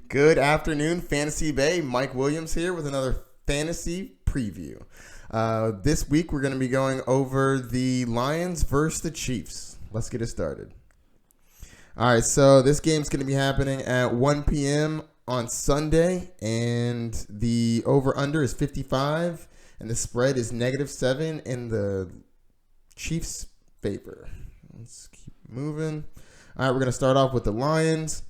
Good afternoon, Fantasy Bay. Mike Williams here with another fantasy preview. This week we're going to be going over the Lions versus the Chiefs. Let's get it started. All right, so this game's going to be happening at 1 p.m. on Sunday, and the over-under is 55, and the spread is -7 in the Chiefs' favor. Let's keep moving. All right, we're going to start off with the Lions.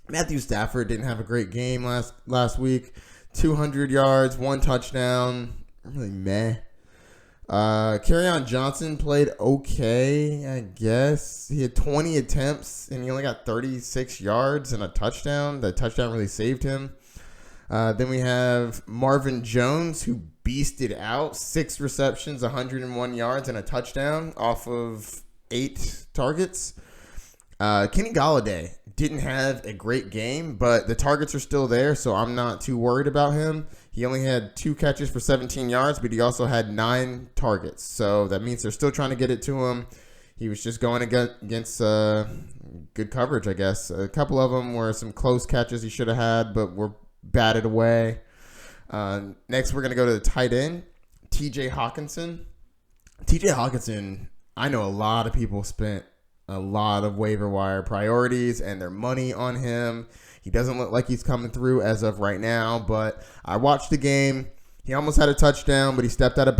Matthew Stafford didn't have a great game last week. 200 yards, 1 touchdown. Really meh. Kerryon Johnson played okay, I guess. He had 20 attempts, and he only got 36 yards and a touchdown. The touchdown really saved him. Then we have Marvin Jones, who beasted out. 6 receptions, 101 yards, and a touchdown off of 8 targets. Kenny Golladay didn't have a great game, but the targets are still there, so I'm not too worried about him. He only had 2 catches for 17 yards, but he also had 9 targets, so that means they're still trying to get it to him. He was just going against good coverage, I guess. A couple of them were some close catches he should have had, but were batted away. Next, we're going to go to the tight end, TJ Hawkinson. TJ Hawkinson, I know a lot of people spent a lot of waiver wire priorities and their money on him. He doesn't look like he's coming through as of right now, but I watched the game. He almost had a touchdown, but he stepped out of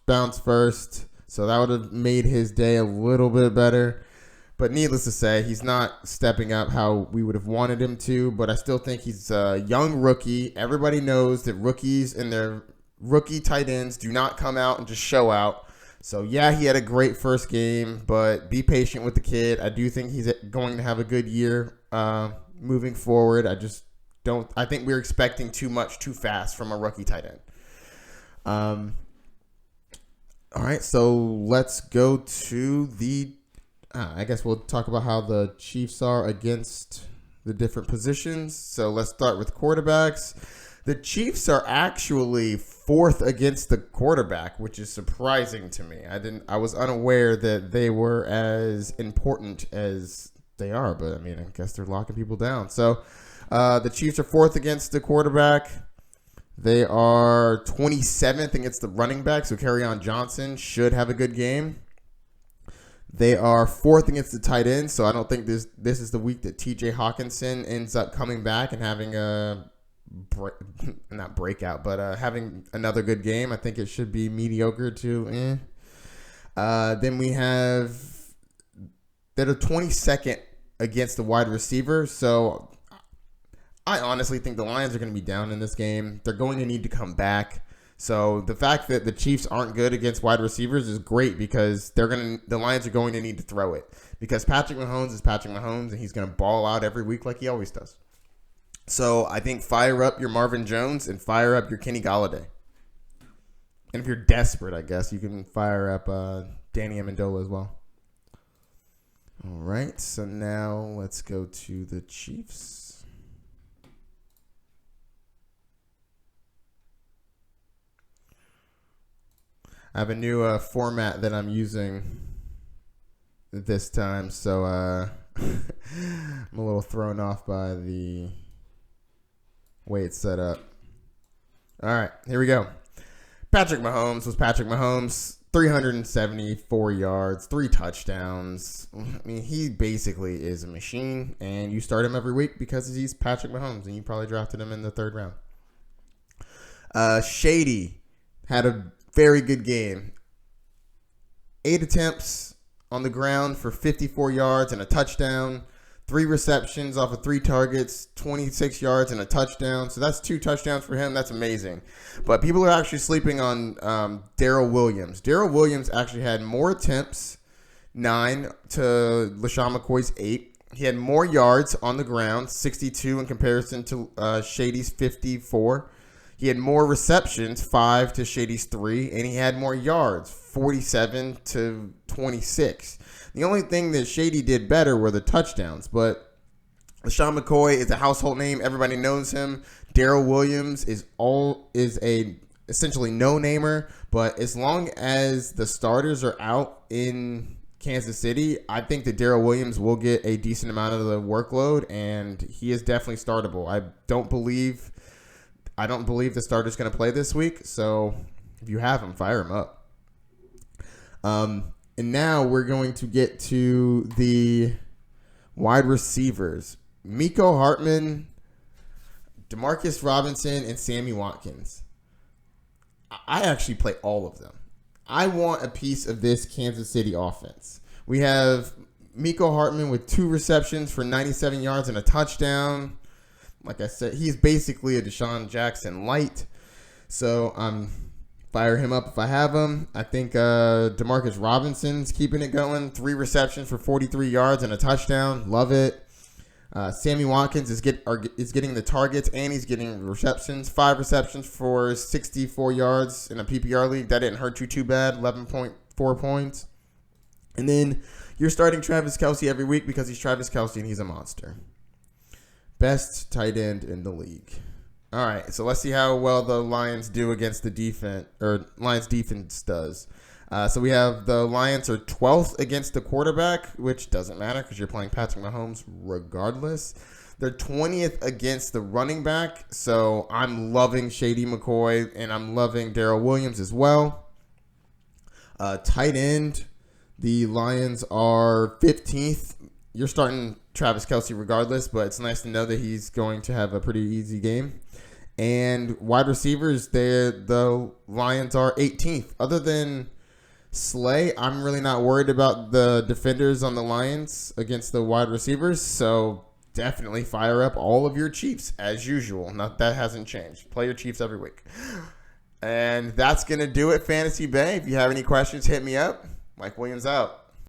bounds first, so that would have made his day a little bit better. But needless to say, he's not stepping up how we would have wanted him to, but I still think he's a young rookie. Everybody knows that rookies and their rookie tight ends do not come out and just show out. So, yeah, he had a great first game, but be patient with the kid. I do think he's going to have a good year moving forward. I think we're expecting too much too fast from a rookie tight end. All right, so let's go to I guess we'll talk about how the Chiefs are against the different positions. So let's start with quarterbacks. The Chiefs are actually 4th against the quarterback, which is surprising to me. I was unaware that they were as important as they are, but I mean, I guess they're locking people down. So the Chiefs are 4th against the quarterback. They are 27th against the running back, so Kerryon Johnson should have a good game. They are 4th against the tight end, so I don't think this is the week that TJ Hawkinson ends up coming back and having not breakout, but having another good game. I think it should be mediocre to Then we have that are 22nd against the wide receiver. So I honestly think the Lions are going to be down in this game. They're going to need to come back. So the fact that the Chiefs aren't good against wide receivers is great because the Lions are going to need to throw it because Patrick Mahomes is Patrick Mahomes and he's going to ball out every week like he always does. So I think fire up your Marvin Jones and fire up your Kenny Golladay. And if you're desperate, I guess, you can fire up Danny Amendola as well. All right, so now let's go to the Chiefs. I have a new format that I'm using this time, so I'm a little thrown off by the way it's set up. All right, here we go. Patrick Mahomes was Patrick Mahomes. 374 yards, 3 touchdowns. I mean, he basically is a machine, and you start him every week because he's Patrick Mahomes, and you probably drafted him in the 3rd round. Shady had a very good game. 8 attempts on the ground for 54 yards and a touchdown. 3 receptions off of 3 targets, 26 yards and a touchdown. So that's 2 touchdowns for him. That's amazing. But people are actually sleeping on Darrell Williams. Darrell Williams actually had more attempts, 9 to LaShawn McCoy's 8. He had more yards on the ground, 62 in comparison to Shady's 54. He had more receptions, 5 to Shady's 3. And he had more yards, 47 to 26. The only thing that Shady did better were the touchdowns, but LaShawn McCoy is a household name. Everybody knows him. Darrell Williams is a essentially no-namer, but as long as the starters are out in Kansas City, I think that Darrell Williams will get a decent amount of the workload, and he is definitely startable. I don't believe the starter's going to play this week, so if you have him, fire him up. And now we're going to get to the wide receivers. Mecole Hardman, Demarcus Robinson, and Sammy Watkins. I actually play all of them. I want a piece of this Kansas City offense. We have Mecole Hardman with 2 receptions for 97 yards and a touchdown. Like I said, he's basically a Deshaun Jackson light. So fire him up if I have him. I think Demarcus Robinson's keeping it going. 3 receptions for 43 yards and a touchdown. Love it. Sammy Watkins is getting the targets and he's getting receptions. 5 receptions for 64 yards in a PPR league. That didn't hurt you too bad. 11.4 points. And then you're starting Travis Kelce every week because he's Travis Kelce and he's a monster. Best tight end in the league. All right, so let's see how well the Lions do against the defense, or Lions defense does. So we have the Lions are 12th against the quarterback, which doesn't matter because you're playing Patrick Mahomes regardless. They're 20th against the running back, so I'm loving Shady McCoy, and I'm loving Darrell Williams as well. Tight end, the Lions are 15th. You're starting Travis Kelce regardless, but it's nice to know that he's going to have a pretty easy game. And wide receivers, the Lions are 18th. Other than Slay, I'm really not worried about the defenders on the Lions against the wide receivers, so definitely fire up all of your Chiefs as usual. That hasn't changed. Play your Chiefs every week. And that's going to do it, Fantasy Bay. If you have any questions, hit me up. Mike Williams out.